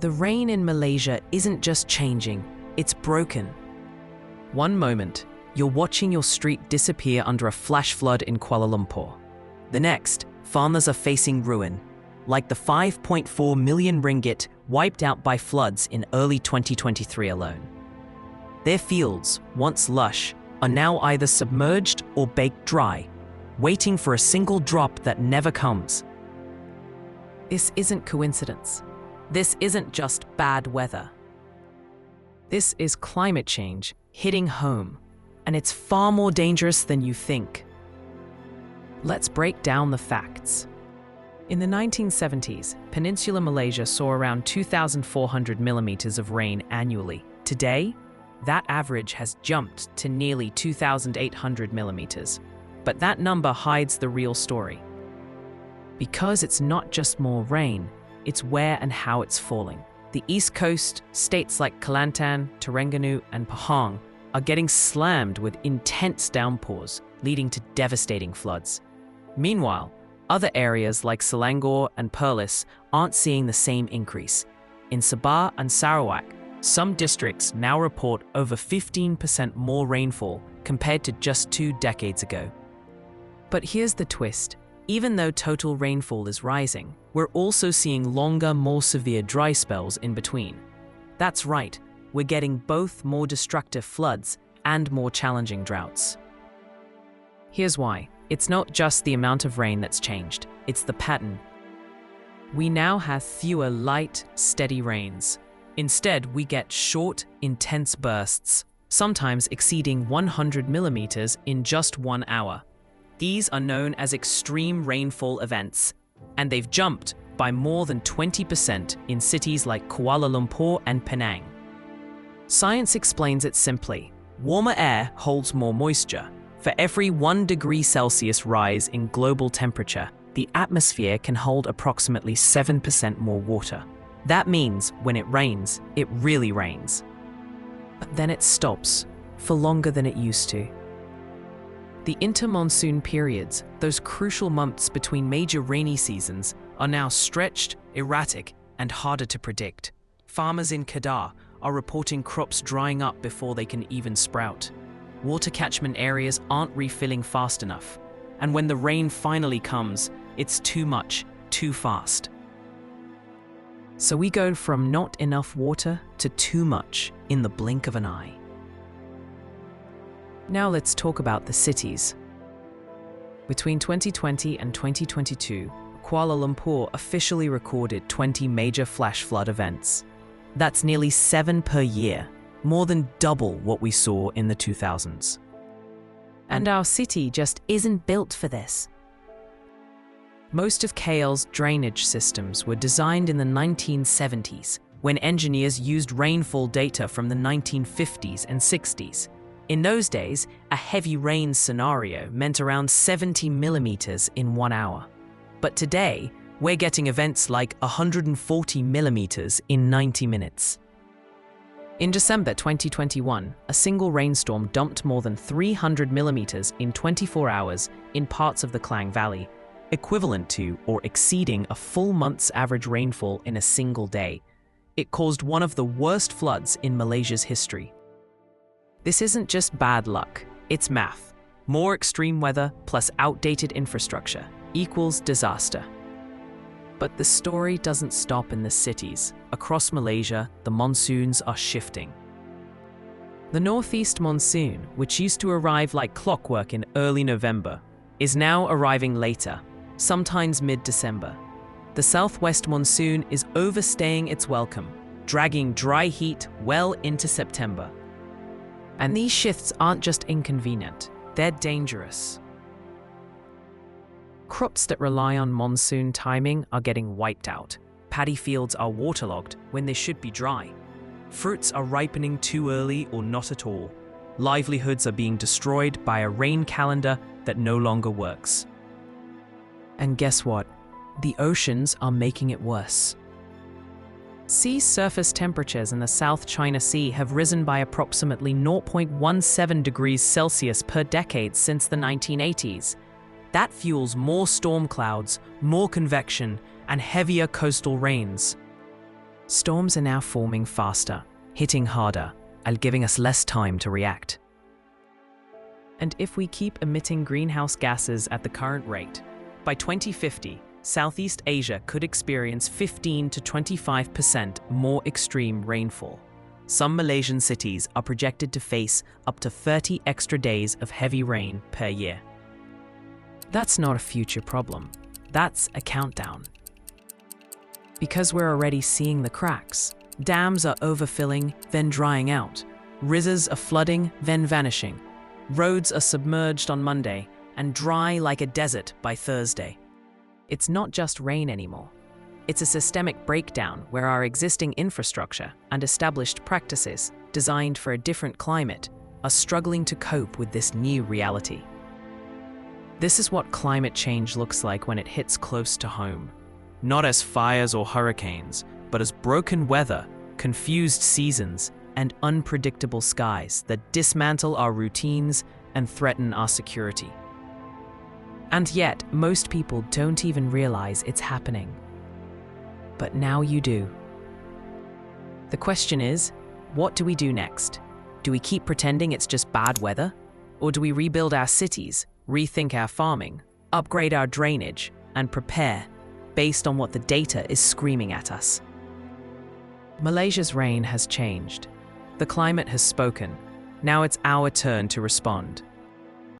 The rain in Malaysia isn't just changing, it's broken. One moment, you're watching your street disappear under a flash flood in Kuala Lumpur. The next, farmers are facing ruin, like the 5.4 million ringgit wiped out by floods in early 2023 alone. Their fields, once lush, are now either submerged or baked dry, waiting for a single drop that never comes. This isn't coincidence. This isn't just bad weather. This is climate change hitting home, and it's far more dangerous than you think. Let's break down the facts. In the 1970s, Peninsular Malaysia saw around 2,400 millimeters of rain annually. Today, that average has jumped to nearly 2,800 millimeters. But that number hides the real story. Because it's not just more rain, it's where and how it's falling. The East Coast, states like Kelantan, Terengganu, and Pahang are getting slammed with intense downpours, leading to devastating floods. Meanwhile, other areas like Selangor and Perlis aren't seeing the same increase. In Sabah and Sarawak, some districts now report over 15% more rainfall compared to just 2 decades ago. But here's the twist. Even though total rainfall is rising, we're also seeing longer, more severe dry spells in between. That's right, we're getting both more destructive floods and more challenging droughts. Here's why. It's not just the amount of rain that's changed, it's the pattern. We now have fewer light, steady rains. Instead, we get short, intense bursts, sometimes exceeding 100 millimeters in just 1 hour. These are known as extreme rainfall events, and they've jumped by more than 20% in cities like Kuala Lumpur and Penang. Science explains it simply. Warmer air holds more moisture. For every 1 degree Celsius rise in global temperature, the atmosphere can hold approximately 7% more water. That means when it rains, it really rains. But then it stops, for longer than it used to. The inter-monsoon periods, those crucial months between major rainy seasons, are now stretched, erratic, and harder to predict. Farmers in Kedah are reporting crops drying up before they can even sprout. Water catchment areas aren't refilling fast enough. And when the rain finally comes, it's too much, too fast. So we go from not enough water to too much in the blink of an eye. Now let's talk about the cities. Between 2020 and 2022, Kuala Lumpur officially recorded 20 major flash flood events. That's nearly 7 per year, more than double what we saw in the 2000s. And our city just isn't built for this. Most of KL's drainage systems were designed in the 1970s, when engineers used rainfall data from the 1950s and 60s. In those days, a heavy rain scenario meant around 70 millimeters in 1 hour. But today, we're getting events like 140 millimeters in 90 minutes. In December 2021, a single rainstorm dumped more than 300 millimeters in 24 hours in parts of the Klang Valley, equivalent to or exceeding a full month's average rainfall in a single day. It caused one of the worst floods in Malaysia's history. This isn't just bad luck, it's math. More extreme weather plus outdated infrastructure equals disaster. But the story doesn't stop in the cities. Across Malaysia, the monsoons are shifting. The northeast monsoon, which used to arrive like clockwork in early November, is now arriving later, sometimes mid-December. The southwest monsoon is overstaying its welcome, dragging dry heat well into September. And these shifts aren't just inconvenient, they're dangerous. Crops that rely on monsoon timing are getting wiped out. Paddy fields are waterlogged when they should be dry. Fruits are ripening too early or not at all. Livelihoods are being destroyed by a rain calendar that no longer works. And guess what? The oceans are making it worse. Sea surface temperatures in the South China Sea have risen by approximately 0.17 degrees Celsius per decade since the 1980s. That fuels more storm clouds, more convection, and heavier coastal rains. Storms are now forming faster, hitting harder, and giving us less time to react. And if we keep emitting greenhouse gases at the current rate, by 2050, Southeast Asia could experience 15 to 25% more extreme rainfall. Some Malaysian cities are projected to face up to 30 extra days of heavy rain per year. That's not a future problem. That's a countdown. Because we're already seeing the cracks. Dams are overfilling, then drying out. Rivers are flooding, then vanishing. Roads are submerged on Monday and dry like a desert by Thursday. It's not just rain anymore. It's a systemic breakdown where our existing infrastructure and established practices designed for a different climate are struggling to cope with this new reality. This is what climate change looks like when it hits close to home. Not as fires or hurricanes, but as broken weather, confused seasons, and unpredictable skies that dismantle our routines and threaten our security. And yet, most people don't even realize it's happening. But now you do. The question is, what do we do next? Do we keep pretending it's just bad weather? Or do we rebuild our cities, rethink our farming, upgrade our drainage, and prepare based on what the data is screaming at us? Malaysia's rain has changed. The climate has spoken. Now it's our turn to respond.